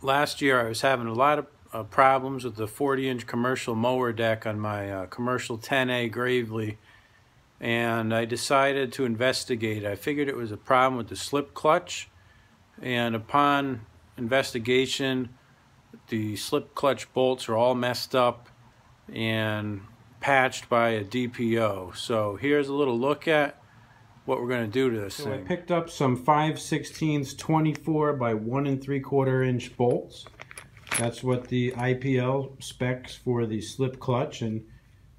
Last year I was having a lot of problems with the 40-inch commercial mower deck on my commercial 10A Gravely, and I decided to investigate. I figured it was a problem with the slip clutch, and upon investigation the slip clutch bolts are all messed up and patched by a DPO. So here's a little look at what we're going to do to this thing. I picked up some 5/16 24 by 1 3/4 inch bolts. That's what the IPL specs for the slip clutch, and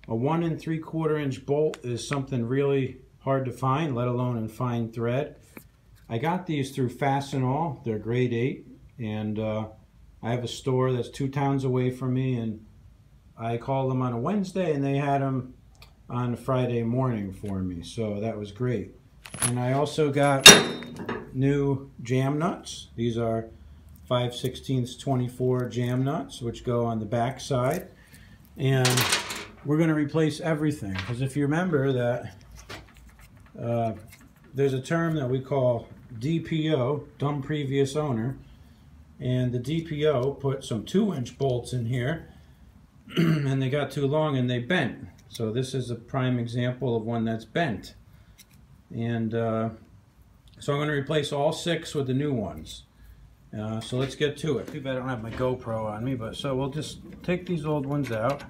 a 1 3/4 inch bolt is something really hard to find, let alone in fine thread. I got these through Fastenal. They're grade 8, and I have a store that's 2 towns away from me, and I called them on a Wednesday and they had them on a Friday morning for me, so that was great. And I also got new jam nuts. These are 5/16 24 jam nuts, which go on the back side, and we're going to replace everything, because if you remember that there's a term that we call DPO, dumb previous owner, and the DPO put some 2-inch bolts in here and they got too long and they bent. So this is a prime example of one that's bent, and so I'm going to replace all 6 with the new ones. So let's get to it. Too bad I don't have my GoPro on me, but so we'll just take these old ones out,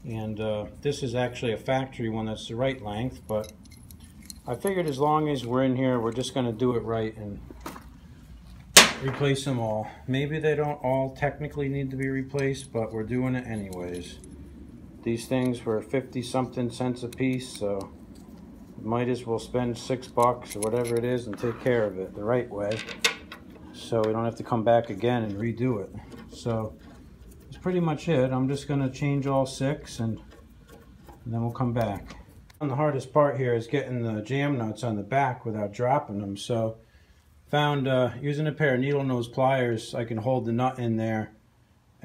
and this is actually a factory one that's the right length, but I figured as long as we're in here, we're just going to do it right and replace them all. Maybe they don't all technically need to be replaced, but we're doing it anyways. These things were 50-something cents a piece, so might as well spend $6 or whatever it is and take care of it the right way, so we don't have to come back again and redo it. So that's pretty much it. I'm just going to change all 6 and then we'll come back. And the hardest part here is getting the jam nuts on the back without dropping them, so found using a pair of needle nose pliers I can hold the nut in there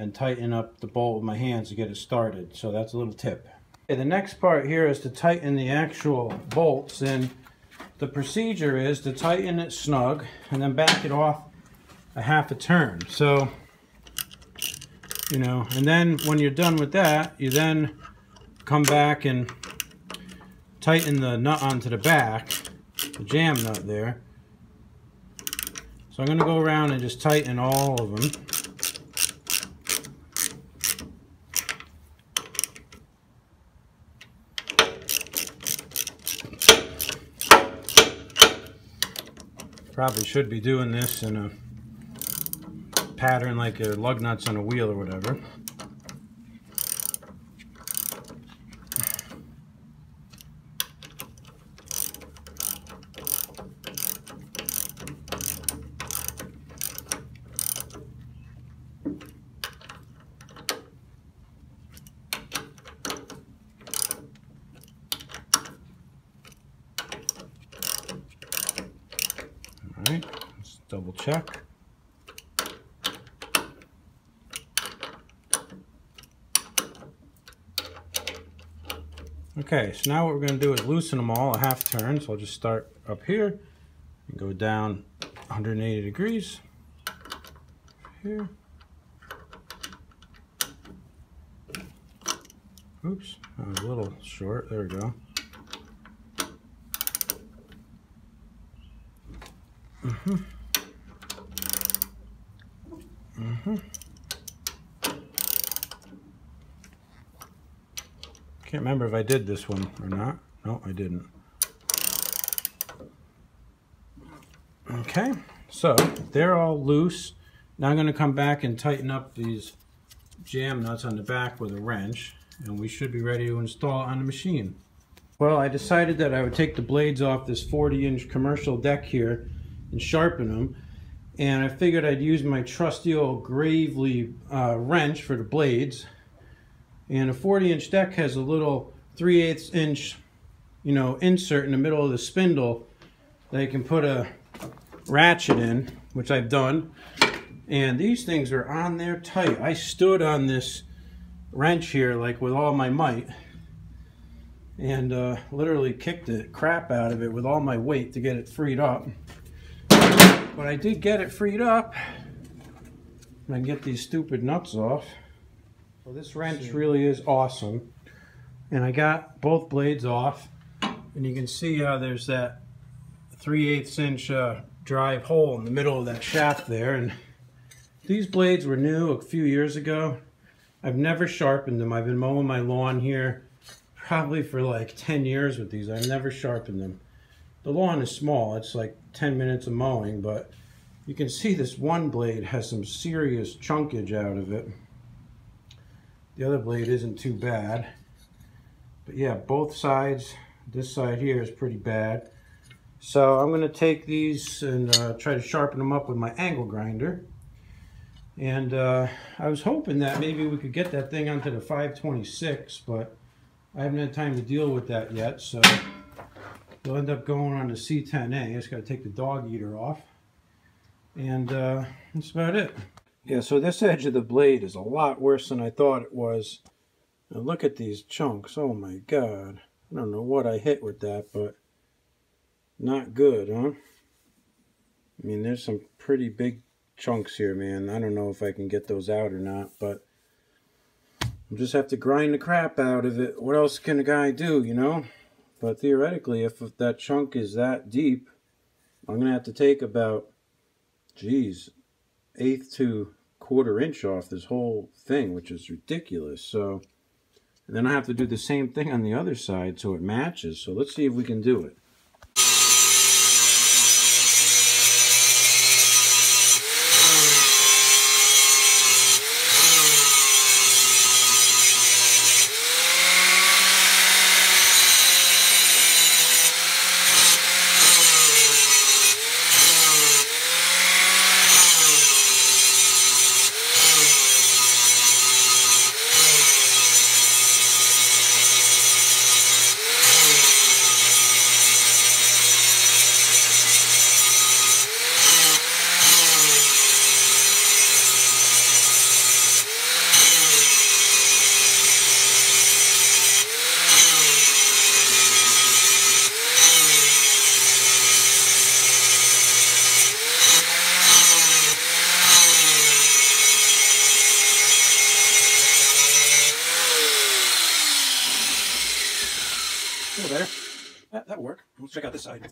and tighten up the bolt with my hands to get it started. So that's a little tip. Okay, the next part here is to tighten the actual bolts, and the procedure is to tighten it snug and then back it off a half a turn. So, you know, and then when you're done with that, you then come back and tighten the nut onto the back, the jam nut there. So I'm going to go around and just tighten all of them. Probably should be doing this in a pattern like a lug nuts on a wheel or whatever. Alright, let's double check. Okay, so now what we're going to do is loosen them all a half turn. So I'll just start up here and go down 180 degrees. Here. Oops, that was a little short. There we go. Can't remember if I did this one or not. No, I didn't. Okay, so they're all loose. Now I'm going to come back and tighten up these jam nuts on the back with a wrench, and we should be ready to install it on the machine. Well, I decided that I would take the blades off this 40-inch commercial deck here and sharpen them, and I figured I'd use my trusty old Gravely wrench for the blades. And a 40-inch deck has a little 3/8 inch, you know, insert in the middle of the spindle that you can put a ratchet in, which I've done. And these things are on there tight. I stood on this wrench here like with all my might, and literally kicked the crap out of it with all my weight to get it freed up. But I did get it freed up, and I get these stupid nuts off. So this wrench really is awesome. And I got both blades off, and you can see how there's that 3/8 inch drive hole in the middle of that shaft there. And these blades were new a few years ago. I've never sharpened them. I've been mowing my lawn here probably for like 10 years with these. I've never sharpened them. The lawn is small. It's like 10 minutes of mowing, but you can see this one blade has some serious chunkage out of it. The other blade isn't too bad. But yeah, both sides, this side here is pretty bad. So I'm going to take these and try to sharpen them up with my angle grinder. And I was hoping that maybe we could get that thing onto the 526, but I haven't had time to deal with that yet, so we'll end up going on the C10A. I just got to take the dog eater off. And that's about it. Yeah, so this edge of the blade is a lot worse than I thought it was. Now look at these chunks. Oh my God. I don't know what I hit with that, but not good, huh? I mean, there's some pretty big chunks here, man. I don't know if I can get those out or not, but I'll just have to grind the crap out of it. What else can a guy do, you know? But theoretically, if that chunk is that deep, I'm going to have to take about, geez, 1/8 to 1/4 inch off this whole thing, which is ridiculous. So, and then I have to do the same thing on the other side so it matches. So let's see if we can do it. A little better. That'll work. Let's check out this side.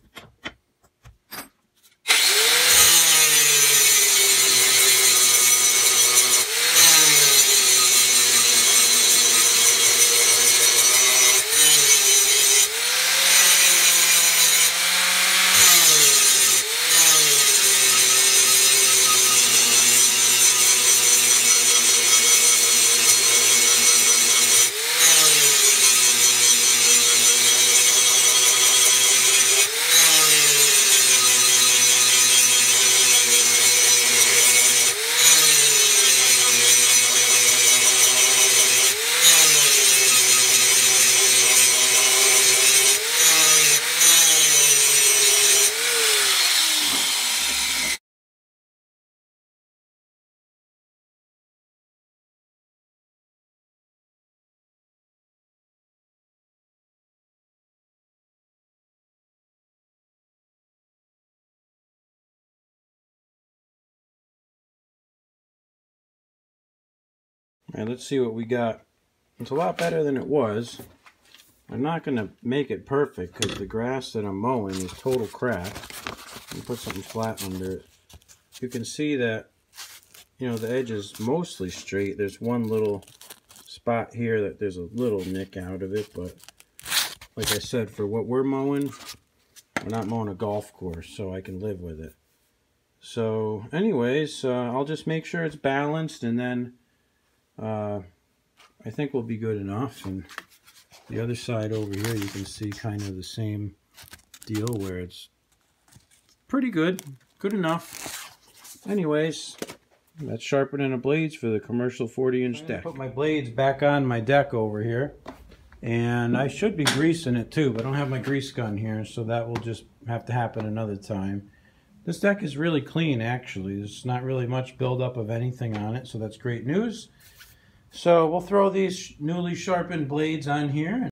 All right, let's see what we got. It's a lot better than it was. I'm not going to make it perfect because the grass that I'm mowing is total crap. Let me put something flat under it. You can see that, you know, the edge is mostly straight. There's one little spot here that there's a little nick out of it, but like I said, for what we're mowing, we're not mowing a golf course, so I can live with it. So anyways, I'll just make sure it's balanced, and then I think we'll be good enough. And the other side over here, you can see kind of the same deal where it's pretty good, good enough. Anyways, that's sharpening the blades for the commercial 40-inch deck. Put my blades back on my deck over here, and I should be greasing it too, but I don't have my grease gun here, so that will just have to happen another time. This deck is really clean, actually. There's not really much buildup of anything on it, so that's great news. So we'll throw these newly sharpened blades on here.